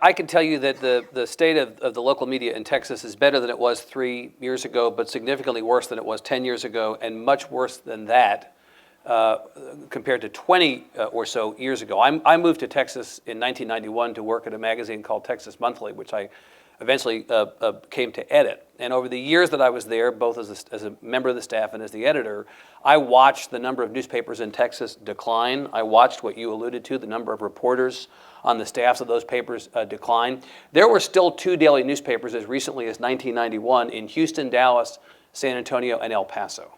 I can tell you that the state of the local media in Texas is better than it was 3 years ago, but significantly worse than it was 10 years ago, and much worse than that compared to 20 or so years ago. I moved to Texas in 1991 to work at a magazine called Texas Monthly, which I eventually came to edit. And over the years that I was there, both as a member of the staff and as the editor, I watched the number of newspapers in Texas decline. I watched what you alluded to, the number of reporters on the staffs of those papers decline. There were still 2 daily newspapers as recently as 1991 in Houston, Dallas, San Antonio, and El Paso.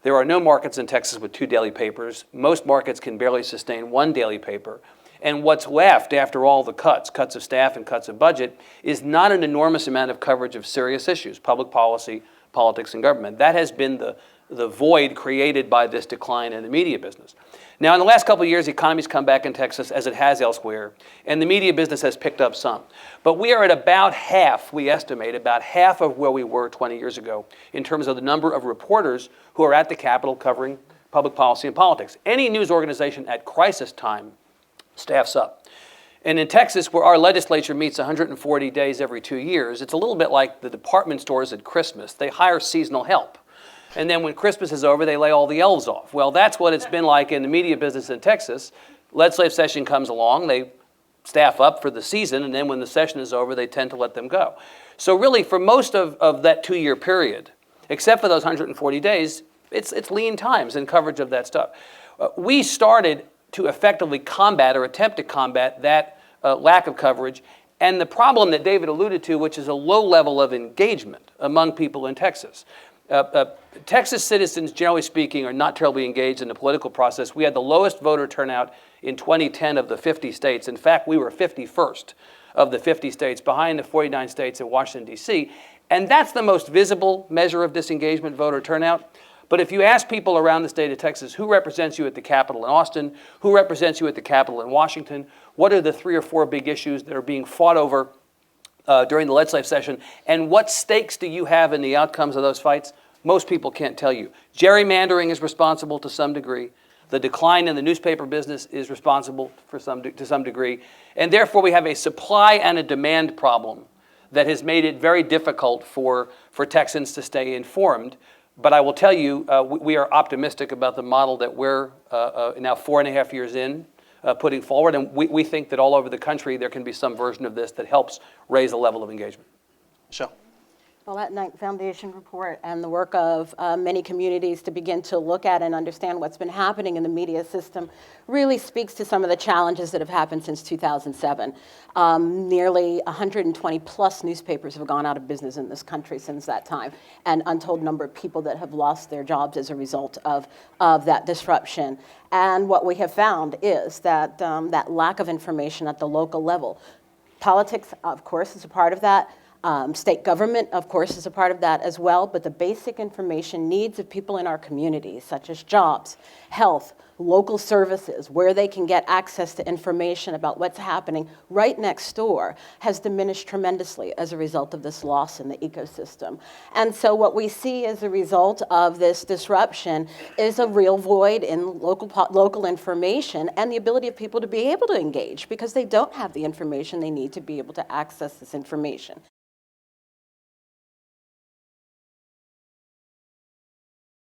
There are no markets in Texas with 2 daily papers. Most markets can barely sustain 1 daily paper. And what's left after all the cuts of staff and cuts of budget, is not an enormous amount of coverage of serious issues, public policy, politics, and government. That has been the void created by this decline in the media business. Now, in the last couple of years, the economy's come back in Texas, as it has elsewhere, and the media business has picked up some. But we are at about half, we estimate, about half of where we were 20 years ago in terms of the number of reporters who are at the Capitol covering public policy and politics. Any news organization at crisis time staffs up. And in Texas, where our legislature meets 140 days every 2 years, it's a little bit like the department stores at Christmas. They hire seasonal help. And then when Christmas is over, they lay all the elves off. Well, that's what it's been like in the media business in Texas. Legislative session comes along, they staff up for the season, and then when the session is over, they tend to let them go. So really, for most of that 2-year period, except for those 140 days, it's lean times in coverage of that stuff. We started to effectively combat or attempt to combat that lack of coverage and the problem that David alluded to, which is a low level of engagement among people in Texas. Texas citizens, generally speaking, are not terribly engaged in the political process. We had the lowest voter turnout in 2010 of the 50 states. In fact, we were 51st of the 50 states, behind the 49 states in Washington, D.C. And that's the most visible measure of disengagement, voter turnout. But if you ask people around the state of Texas, who represents you at the Capitol in Austin, who represents you at the Capitol in Washington, what are the 3 or 4 big issues that are being fought over during the legislative session, and what stakes do you have in the outcomes of those fights? Most people can't tell you. Gerrymandering is responsible to some degree. The decline in the newspaper business is responsible to some degree. And therefore, we have a supply and a demand problem that has made it very difficult for Texans to stay informed. But I will tell you, we are optimistic about the model that we're now 4.5 years in putting forward. And we think that all over the country there can be some version of this that helps raise the level of engagement. Michelle. Well, that Knight Foundation report and the work of many communities to begin to look at and understand what's been happening in the media system really speaks to some of the challenges that have happened since 2007. Nearly 120 plus newspapers have gone out of business in this country since that time, and untold number of people that have lost their jobs as a result of that disruption. And what we have found is that that lack of information at the local level. Politics, of course, is a part of that. State government, of course, is a part of that as well, but the basic information needs of people in our communities, such as jobs, health, local services, where they can get access to information about what's happening right next door, has diminished tremendously as a result of this loss in the ecosystem. And so what we see as a result of this disruption is a real void in local information and the ability of people to be able to engage because they don't have the information they need to be able to access this information.